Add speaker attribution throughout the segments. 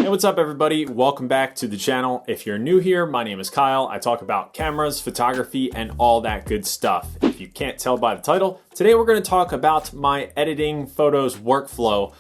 Speaker 1: Hey, what's up everybody? Welcome back to the channel. If you're new here, my name is Kyle. I talk about cameras, photography, and all that good stuff. If you can't tell by the title, today we're going to talk about my editing photos workflow.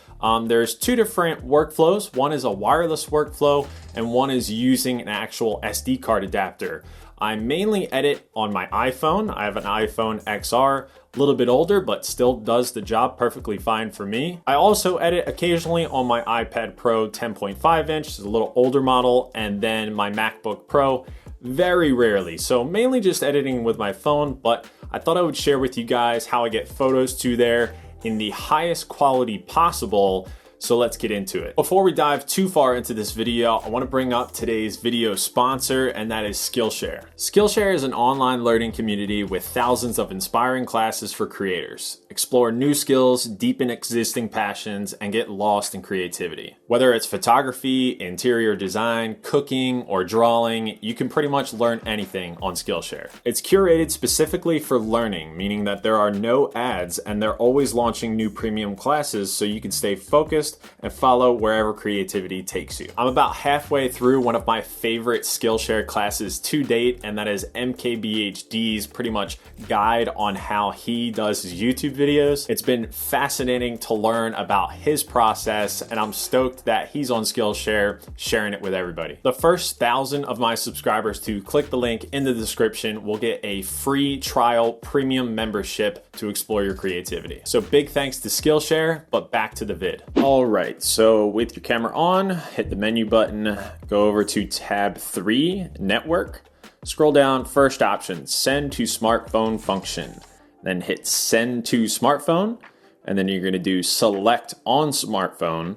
Speaker 1: There's two different workflows. One is a wireless workflow and one is using an actual SD card adapter. I mainly edit on my iPhone. I have an iPhone XR, a little bit older, but still does the job perfectly fine for me. I also edit occasionally on my iPad Pro 10.5 inch, it's a little older model, and then my MacBook Pro, very rarely. So mainly just editing with my phone, but I thought I would share with you guys how I get photos to there in the highest quality possible. So let's get into it. Before we dive too far into this video, I want to bring up today's video sponsor, and that is Skillshare. Skillshare is an online learning community with thousands of inspiring classes for creators. Explore new skills, deepen existing passions, and get lost in creativity. Whether it's photography, interior design, cooking, or drawing, you can pretty much learn anything on Skillshare. It's curated specifically for learning, meaning that there are no ads and they're always launching new premium classes so you can stay focused and follow wherever creativity takes you. I'm about halfway through one of my favorite Skillshare classes to date, and that is MKBHD's pretty much guide on how he does his YouTube videos. It's been fascinating to learn about his process, and I'm stoked that he's on Skillshare sharing it with everybody. The first 1,000 of my subscribers to click the link in the description will get a free trial premium membership to explore your creativity. So big thanks to Skillshare, but back to the vid. All right, so with your camera on, hit the menu button, go over to tab 3, network, scroll down, first option, send to smartphone function, then hit send to smartphone, and then you're gonna do select on smartphone,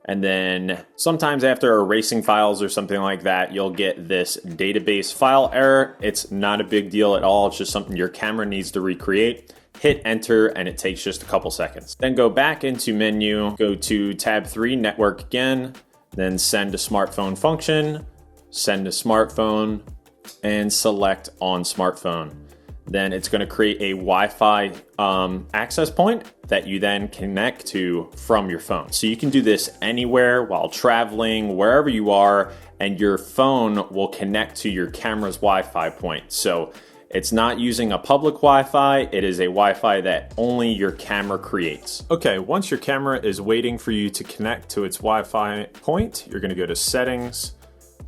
Speaker 1: and then sometimes after erasing files or something like that, you'll get this database file error. It's not a big deal at all, it's just something your camera needs to recreate. Hit enter and it takes just a couple seconds. Then go back into menu, go to tab 3, network again, then send to smartphone function, send to smartphone, and select on smartphone. Then it's gonna create a Wi-Fi access point that you then connect to from your phone. So you can do this anywhere while traveling, wherever you are, and your phone will connect to your camera's Wi-Fi point. So it's not using a public Wi-Fi, it is a Wi-Fi that only your camera creates. Okay, once your camera is waiting for you to connect to its Wi-Fi point, you're gonna go to settings,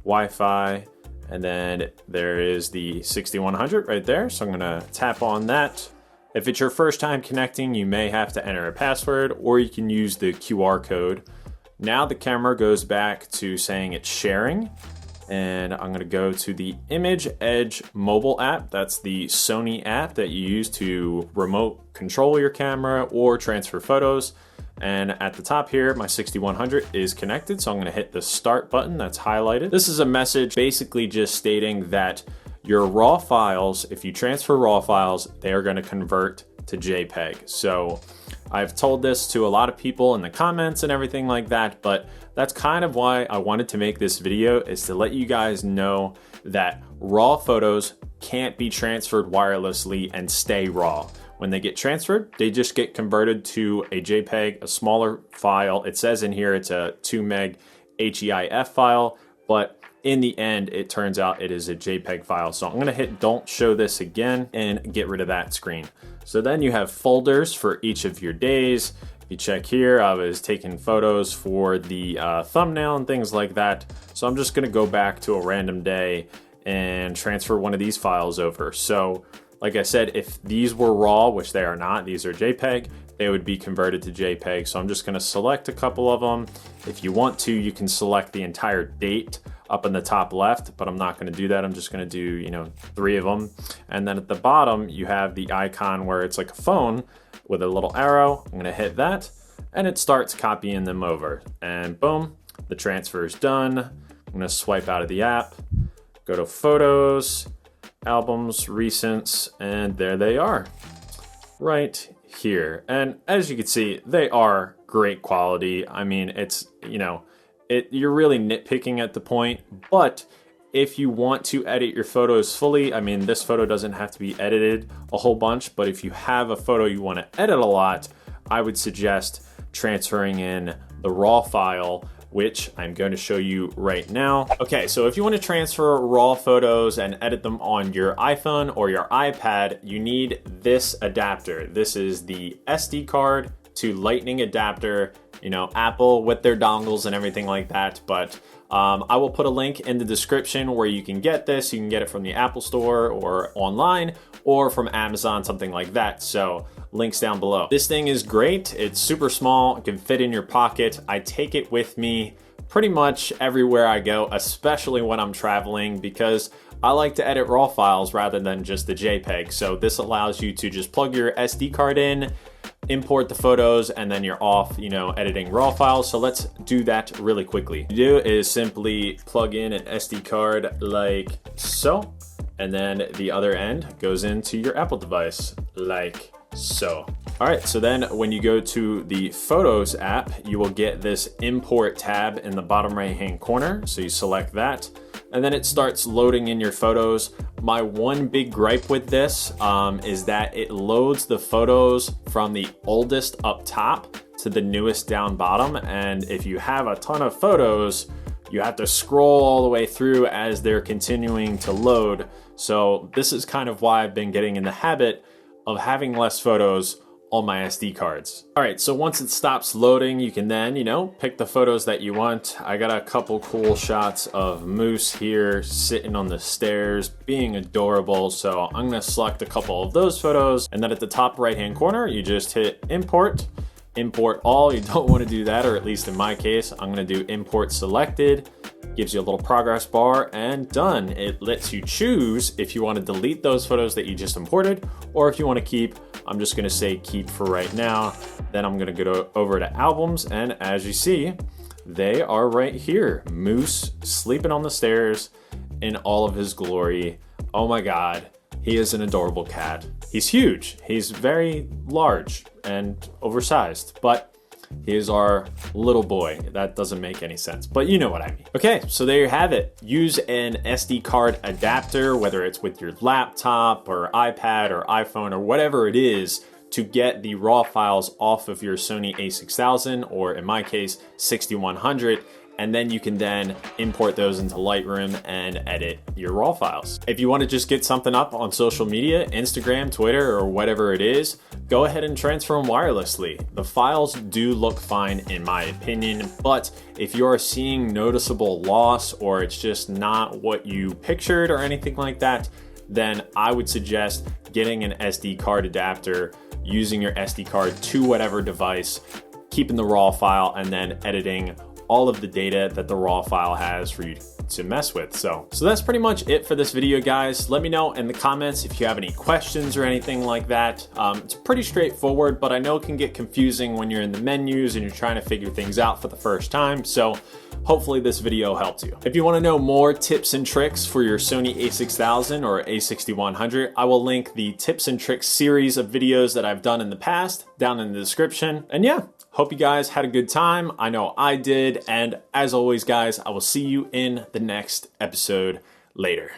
Speaker 1: Wi-Fi, and then there is the 6100 right there. So I'm gonna tap on that. If it's your first time connecting, you may have to enter a password or you can use the QR code. Now the camera goes back to saying it's sharing. And I'm gonna go to the Image Edge mobile app. That's the Sony app that you use to remote control your camera or transfer photos. And at the top here, my 6100 is connected. So I'm gonna hit the start button that's highlighted. This is a message basically just stating that your raw files, if you transfer raw files, they are gonna convert to JPEG. So I've told this to a lot of people in the comments and everything like that, but that's kind of why I wanted to make this video, is to let you guys know that raw photos can't be transferred wirelessly and stay raw. When they get transferred, they just get converted to a JPEG, a smaller file. It says in here it's a 2 meg HEIF file, but in the end, it turns out it is a JPEG file. So I'm gonna hit don't show this again and get rid of that screen. So then you have folders for each of your days. If you check here, I was taking photos for the thumbnail and things like that. So I'm just gonna go back to a random day and transfer one of these files over. So like I said, if these were raw, which they are not, these are JPEG, they would be converted to JPEG. So I'm just gonna select a couple of them. If you want to, you can select the entire date up in the top left, but I'm not gonna do that. I'm just gonna do, 3 of them. And then at the bottom, you have the icon where it's like a phone with a little arrow. I'm gonna hit that and it starts copying them over. And boom, the transfer is done. I'm gonna swipe out of the app, go to photos, albums, recents, and there they are right here. And as you can see, they are great quality. I mean, it's, you're really nitpicking at the point, but if you want to edit your photos fully, I mean, this photo doesn't have to be edited a whole bunch, but if you have a photo you want to edit a lot, I would suggest transferring in the raw file which I'm going to show you right now. Okay, so if you want to transfer raw photos and edit them on your iPhone or your iPad, you need this adapter. This is the SD card to Lightning adapter, you know, Apple with their dongles and everything like that. But I will put a link in the description where you can get this. You can get it from the Apple Store or online or from Amazon, something like that. So links down below. This thing is great. It's super small. It can fit in your pocket. I take it with me pretty much everywhere I go, especially when I'm traveling, because I like to edit RAW files rather than just the JPEG. So this allows you to just plug your SD card in, import the photos, and then you're off, you know, editing RAW files. So let's do that really quickly. What you do is simply plug in an SD card like so, and then the other end goes into your Apple device like so. All right, so then when you go to the Photos app, you will get this import tab in the bottom right-hand corner. So you select that, and then it starts loading in your photos. My one big gripe with this is that it loads the photos from the oldest up top to the newest down bottom. And if you have a ton of photos, you have to scroll all the way through as they're continuing to load. So this is kind of why I've been getting in the habit of having less photos on my SD cards. All right, so once it stops loading, you can then, you know, pick the photos that you want. I got a couple cool shots of Moose here sitting on the stairs, being adorable. So I'm gonna select a couple of those photos, and then at the top right-hand corner, you just hit import, import all. You don't wanna do that, or at least in my case, I'm gonna do import selected. Gives you a little progress bar, and done. It lets you choose if you want to delete those photos that you just imported, or if you want to keep. I'm just going to say keep for right now. Then I'm going to go over to albums, and as you see, they are right here. Moose sleeping on the stairs in all of his glory. Oh my God, he is an adorable cat. He's huge. He's very large and oversized, but he is our little boy. That doesn't make any sense, but you know what I mean. Okay, so there you have it. Use an SD card adapter, whether it's with your laptop or iPad or iPhone or whatever it is, to get the RAW files off of your Sony a6000, or in my case, 6100, and then you can then import those into Lightroom and edit your RAW files. If you want to just get something up on social media, Instagram, Twitter, or whatever it is, go ahead and transfer them wirelessly. The files do look fine in my opinion, but if you are seeing noticeable loss or it's just not what you pictured or anything like that, then I would suggest getting an SD card adapter, using your SD card to whatever device, keeping the RAW file, and then editing all of the data that the RAW file has for you to mess with. So that's pretty much it for this video, guys. Let me know in the comments if you have any questions or anything like that. It's pretty straightforward, but I know it can get confusing when you're in the menus and you're trying to figure things out for the first time. So hopefully this video helped you. If you want to know more tips and tricks for your Sony a6000 or a6100, I will link the tips and tricks series of videos that I've done in the past down in the description. And yeah, hope you guys had a good time. I know I did. And as always, guys, I will see you in the next episode later.